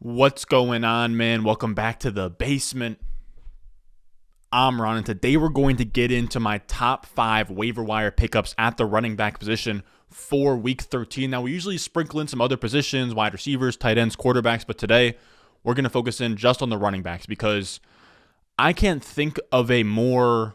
What's going on, man? Welcome back to the basement. I'm Ron, and today we're going to get into my top 5 waiver wire pickups at the running back position for Week 13. Now, we usually sprinkle in some other positions, wide receivers, tight ends, quarterbacks, but today we're going to focus in just on the running backs because I can't think of a more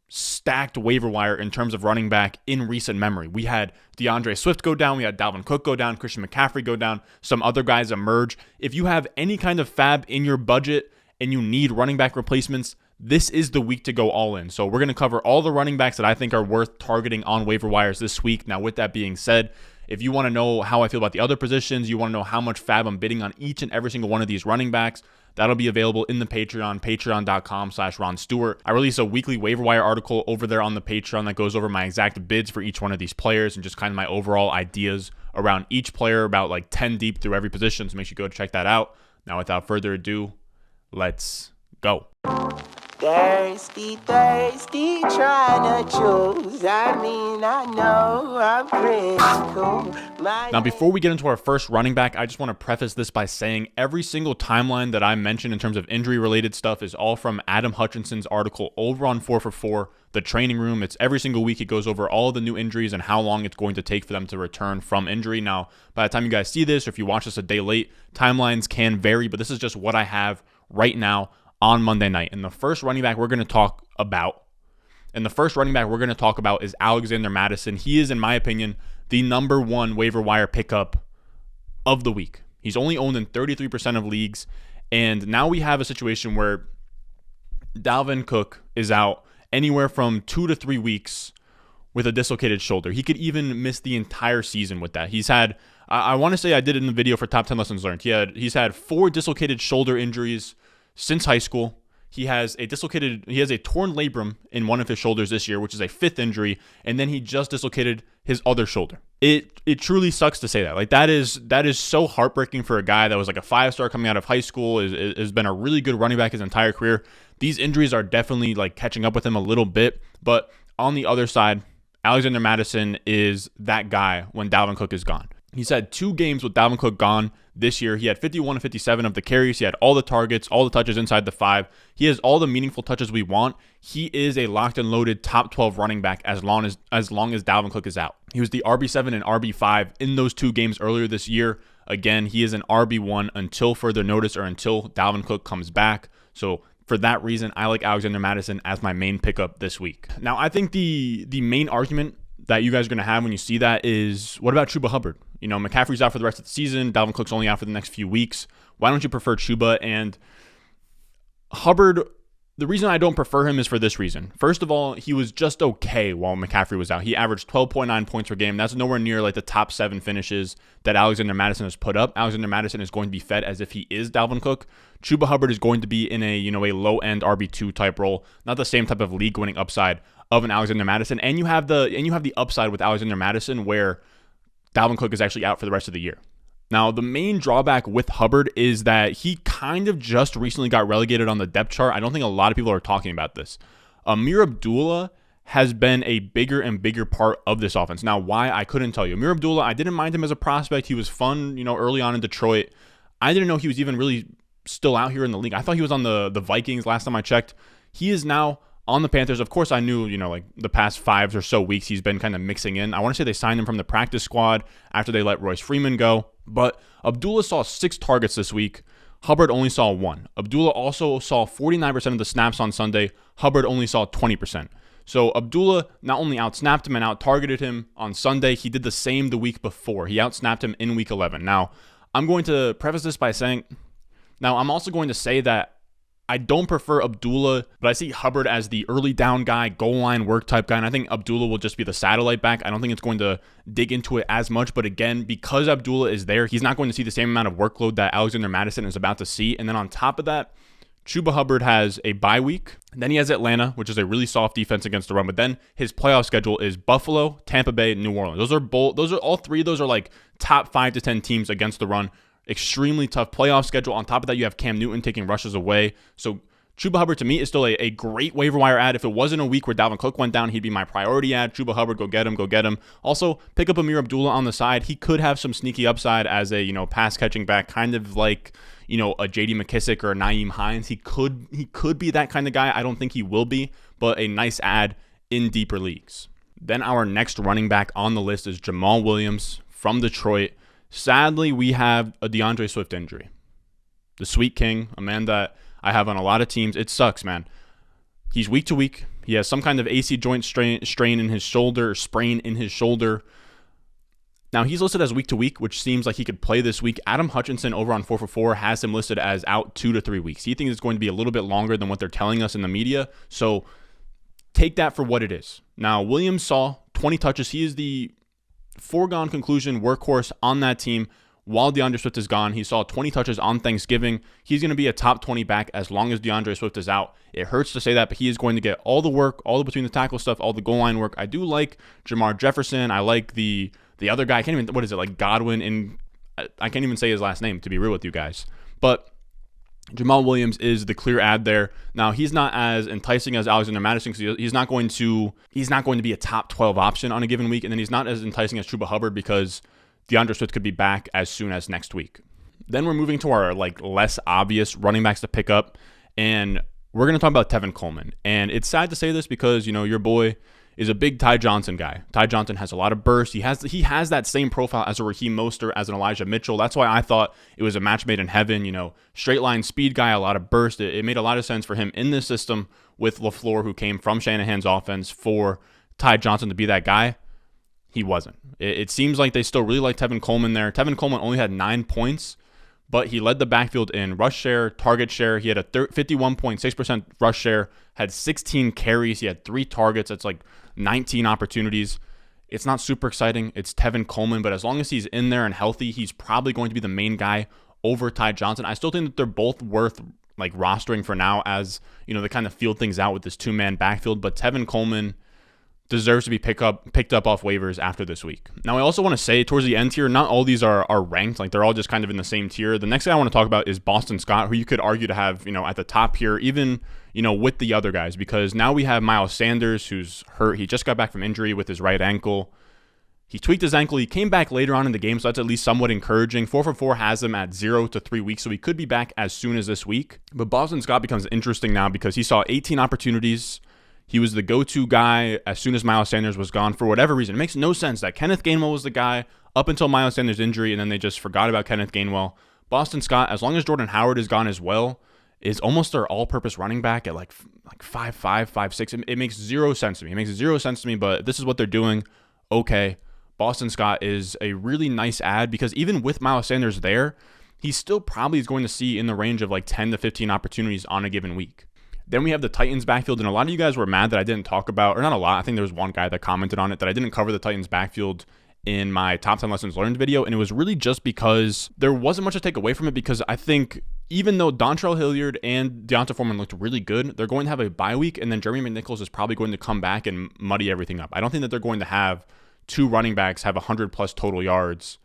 stacked waiver wire in terms of running back in recent memory. We had DeAndre Swift go down, we had Dalvin Cook go down, Christian McCaffrey go down, some other guys emerge. If you have any kind of fab in your budget and you need running back replacements, this is the week to go all in. So we're going to cover all the running backs that I think are worth targeting on waiver wires this week. Now, with that being said, if you want to know how I feel about the other positions, you want to know how much fab I'm bidding on each and every single one of these running backs, that'll be available in the Patreon, patreon.com/Ron Stewart. I release a weekly waiver wire article over there on the Patreon that goes over my exact bids for each one of these players and just kind of my overall ideas around each player, about like 10 deep through every position. So make sure you go check that out. Now, without further ado, let's go. Thirsty, trying to choose. I know I'm critical. Now, before we get into our first running back, I just want to preface this by saying every single timeline that I mentioned in terms of injury-related stuff is all from Adam Hutchinson's article over on 4for4, the training room. It's every single week. It goes over all of the new injuries and how long it's going to take for them to return from injury. Now, by the time you guys see this, or if you watch this a day late, timelines can vary, but this is just what I have right now on Monday night. And the first running back we're going to talk about is Alexander Mattison. He is, in my opinion, the number one waiver wire pickup of the week. He's only owned in 33% of leagues. And now we have a situation where Dalvin Cook is out anywhere from 2 to 3 weeks with a dislocated shoulder. He could even miss the entire season with that. He's had, I want to say I did it in the video for Top 10 Lessons Learned. He's had 4 dislocated shoulder injuries since high school. He has a torn labrum in one of his shoulders this year, which is a 5th injury, and then he just dislocated his other shoulder. It truly sucks to say that. Like that is so heartbreaking for a guy that was like a 5-star coming out of high school, has been a really good running back his entire career. These injuries are definitely like catching up with him a little bit, but on the other side, Alexander Mattison is that guy when Dalvin Cook is gone. He's had 2 games with Dalvin Cook gone this year. He had 51 and 57 of the carries. He had all the targets, all the touches inside the 5. He has all the meaningful touches we want. He is a locked and loaded top 12 running back as long as Dalvin Cook is out. He was the RB7 and RB5 in those 2 games earlier this year. Again, he is an RB1 until further notice or until Dalvin Cook comes back. So for that reason, I like Alexander Mattison as my main pickup this week. Now, I think the main argument that you guys are going to have when you see that is, what about Chuba Hubbard? You know, McCaffrey's out for the rest of the season. Dalvin Cook's only out for the next few weeks. Why don't you prefer Chuba? And Hubbard, the reason I don't prefer him is for this reason. First of all, he was just okay while McCaffrey was out. He averaged 12.9 points per game. That's nowhere near like the top 7 finishes that Alexander Mattison has put up. Alexander Mattison is going to be fed as if he is Dalvin Cook. Chuba Hubbard is going to be in a low-end RB2 type role, not the same type of league-winning upside of an Alexander Mattison. And you have the upside with Alexander Mattison where Dalvin Cook is actually out for the rest of the year. Now, the main drawback with Hubbard is that he kind of just recently got relegated on the depth chart. I don't think a lot of people are talking about this. Ameer Abdullah has been a bigger and bigger part of this offense. Now, why? I couldn't tell you. Ameer Abdullah, I didn't mind him as a prospect. He was fun, early on in Detroit. I didn't know he was even really still out here in the league. I thought he was on the Vikings last time I checked. He is now on the Panthers. Of course, I knew, like the past 5 or so weeks, he's been kind of mixing in. I want to say they signed him from the practice squad after they let Royce Freeman go. But Abdullah saw 6 targets this week. Hubbard only saw 1. Abdullah also saw 49% of the snaps on Sunday. Hubbard only saw 20%. So Abdullah not only outsnapped him and out-targeted him on Sunday, he did the same the week before. He outsnapped him in week 11. Now, I'm going to preface this by saying, I'm also going to say that I don't prefer Abdullah, but I see Hubbard as the early down guy, goal line work type guy, and I think Abdullah will just be the satellite back. I don't think it's going to dig into it as much, but again, because Abdullah is there, he's not going to see the same amount of workload that Alexander Mattison is about to see. And then on top of that, Chuba Hubbard has a bye week. Then he has Atlanta, which is a really soft defense against the run. But then his playoff schedule is Buffalo, Tampa Bay, New Orleans. All 3 of those are like top 5 to 10 teams against the run. Extremely tough playoff schedule. On top of that, you have Cam Newton taking rushes away. So Chuba Hubbard to me is still a great waiver wire ad. If it wasn't a week where Dalvin Cook went down, he'd be my priority ad. Chuba Hubbard, go get him, go get him. Also, pick up Ameer Abdullah on the side. He could have some sneaky upside as a, pass catching back, kind of like, a J.D. McKissick or a Nyheim Hines. He could be that kind of guy. I don't think he will be, but a nice ad in deeper leagues. Then our next running back on the list is Jamaal Williams from Detroit. Sadly, we have a DeAndre Swift injury. The Sweet King, a man that I have on a lot of teams. It sucks, man. He's week to week. He has some kind of AC joint strain in his shoulder, or sprain in his shoulder. Now, he's listed as week to week, which seems like he could play this week. Adam Hutchinson over on 444 has him listed as out 2 to 3 weeks. He thinks it's going to be a little bit longer than what they're telling us in the media. So take that for what it is. Now, Williams saw 20 touches. He is the foregone conclusion workhorse on that team. While DeAndre Swift is gone, he saw 20 touches on Thanksgiving. He's going to be a top 20 back as long as DeAndre Swift is out. It hurts to say that, but he is going to get all the work, all the between the tackle stuff, all the goal line work. I do like Jamar Jefferson. I like the other guy. I can't even, what is it, like Godwin? I can't even say his last name, to be real with you guys. But Jamaal Williams is the clear ad there. Now, he's not as enticing as Alexander Mattison because he's not going to be a top 12 option on a given week, and then he's not as enticing as Chuba Hubbard because DeAndre Swift could be back as soon as next week. Then we're moving to our less obvious running backs to pick up, and we're going to talk about Tevin Coleman. And it's sad to say this because, your boy is a big Ty Johnson guy. Ty Johnson has a lot of burst. He has that same profile as a Raheem Mostert, as an Elijah Mitchell. That's why I thought it was a match made in heaven. Straight line speed guy, a lot of burst. It made a lot of sense for him in this system with LaFleur, who came from Shanahan's offense, for Ty Johnson to be that guy. He wasn't. It seems like they still really like Tevin Coleman there. Tevin Coleman only had 9 points, but he led the backfield in rush share, target share. He had a 51.6% rush share, had 16 carries. He had 3 targets. That's 19 opportunities. It's not super exciting. It's Tevin Coleman, but as long as he's in there and healthy, he's probably going to be the main guy over Ty Johnson. I still think that they're both worth rostering for now as, they kind of field things out with this 2-man backfield, but Tevin Coleman deserves to be picked up off waivers after this week. Now, I also want to say towards the end here, not all these are ranked. They're all just kind of in the same tier. The next guy I want to talk about is Boston Scott, who you could argue to have, at the top here, even, with the other guys, because now we have Miles Sanders, who's hurt. He just got back from injury with his right ankle. He tweaked his ankle. He came back later on in the game, so that's at least somewhat encouraging. 444 has him at 0 to 3 weeks, so he could be back as soon as this week. But Boston Scott becomes interesting now because he saw 18 opportunities. He was the go-to guy as soon as Miles Sanders was gone for whatever reason. It makes no sense that Kenneth Gainwell was the guy up until Miles Sanders' injury, and then they just forgot about Kenneth Gainwell. Boston Scott, as long as Jordan Howard is gone as well, is almost their all-purpose running back at 5'5", 5'6". It makes zero sense to me. It makes zero sense to me, but this is what they're doing. Okay, Boston Scott is a really nice ad because even with Miles Sanders there, he still probably is going to see in the range of 10 to 15 opportunities on a given week. Then we have the Titans backfield, and a lot of you guys were mad that I didn't talk about, or not a lot, I think there was one guy that commented on it, that I didn't cover the Titans backfield in my top 10 lessons learned video, and it was really just because there wasn't much to take away from it, because I think even though Dontrell, Hilliard, and Deonta Foreman looked really good, they're going to have a bye week, and then Jeremy McNichols is probably going to come back and muddy everything up. I don't think that they're going to have 2 running backs have 100-plus total yards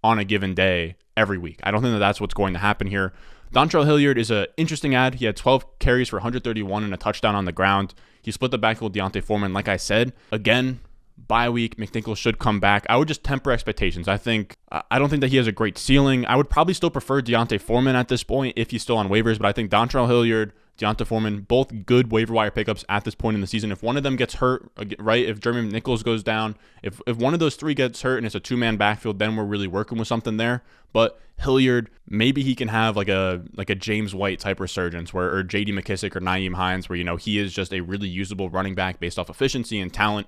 on a given day every week. I don't think that that's what's going to happen here. Dontrell Hilliard is an interesting ad. He had 12 carries for 131 and a touchdown on the ground. He split the backfield with Deonta Foreman. Like I said, again, bye week, McNichols should come back. I would just temper expectations. I don't think that he has a great ceiling. I would probably still prefer Deonta Foreman at this point if he's still on waivers, but I think Dontrell Hilliard, Deonta Foreman, both good waiver wire pickups at this point in the season. If one of them gets hurt, right, if Jeremy McNichols goes down, if one of those 3 gets hurt and it's a 2-man backfield, then we're really working with something there. But Hilliard, maybe he can have like a James White type resurgence or J.D. McKissick or Nyheim Hines where, he is just a really usable running back based off efficiency and talent.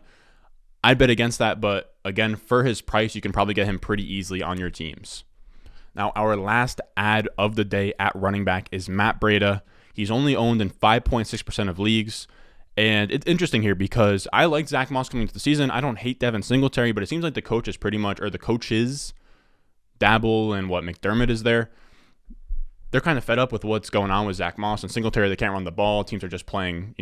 I'd bet against that, but again, for his price, you can probably get him pretty easily on your teams. Now, our last ad of the day at running back is Matt Breida. He's only owned in 5.6% of leagues. And it's interesting here because I like Zach Moss coming into the season. I don't hate Devin Singletary, but it seems like the coaches, Dabble and McDermott is there. They're kind of fed up with what's going on with Zach Moss and Singletary. They can't run the ball. Teams are just playing,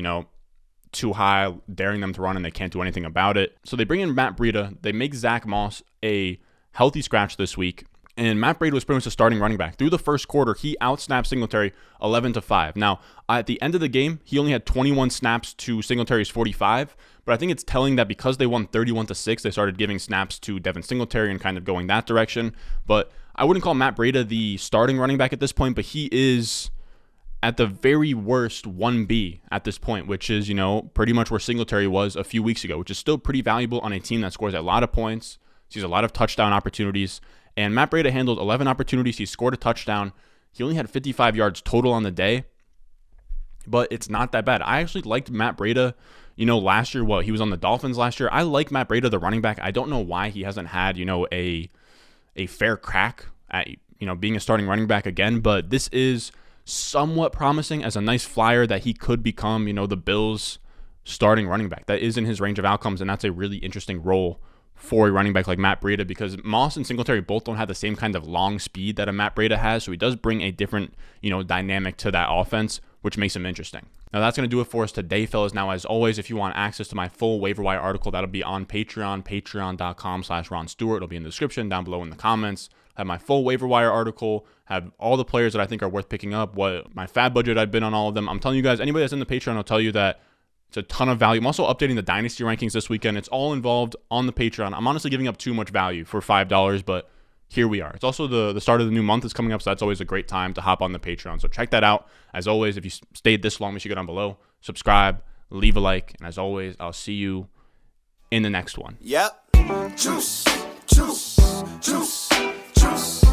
too high, daring them to run, and they can't do anything about it. So they bring in Matt Breida. They make Zach Moss a healthy scratch this week. And Matt Breida was pretty much the starting running back. Through the first quarter, he outsnapped Singletary 11-5. Now, at the end of the game, he only had 21 snaps to Singletary's 45. But I think it's telling that because they won 31-6, they started giving snaps to Devin Singletary and kind of going that direction. But I wouldn't call Matt Breida the starting running back at this point, but he is at the very worst 1B at this point, which is, pretty much where Singletary was a few weeks ago, which is still pretty valuable on a team that scores a lot of points, sees a lot of touchdown opportunities. And Matt Breida handled 11 opportunities. He scored a touchdown. He only had 55 yards total on the day, but it's not that bad. I actually liked Matt Breida, last year. He was on the Dolphins last year. I like Matt Breida, the running back. I don't know why he hasn't had, a fair crack at, being a starting running back again, but this is somewhat promising as a nice flyer that he could become, the Bills' starting running back. That is in his range of outcomes, and that's a really interesting role for a running back like Matt Breida, because Moss and Singletary both don't have the same kind of long speed that a Matt Breida has, so he does bring a different, dynamic to that offense, which makes him interesting. Now, that's going to do it for us today, fellas. Now, as always, if you want access to my full waiver wire article, that'll be on Patreon, patreon.com/Ron Stewart. It'll be in the description down below in the comments. I have my full waiver wire article, have all the players that I think are worth picking up, what my fab budget I've been on all of them. I'm telling you guys, anybody that's in the Patreon will tell you that it's a ton of value. I'm also updating the Dynasty rankings this weekend. It's all involved on the Patreon. I'm honestly giving up too much value for $5, but here we are. It's also the start of the new month is coming up, so that's always a great time to hop on the Patreon. So check that out. As always, if you stayed this long, make sure you go down below, subscribe, leave a like, and as always, I'll see you in the next one. Yep. Juice, juice, juice, juice.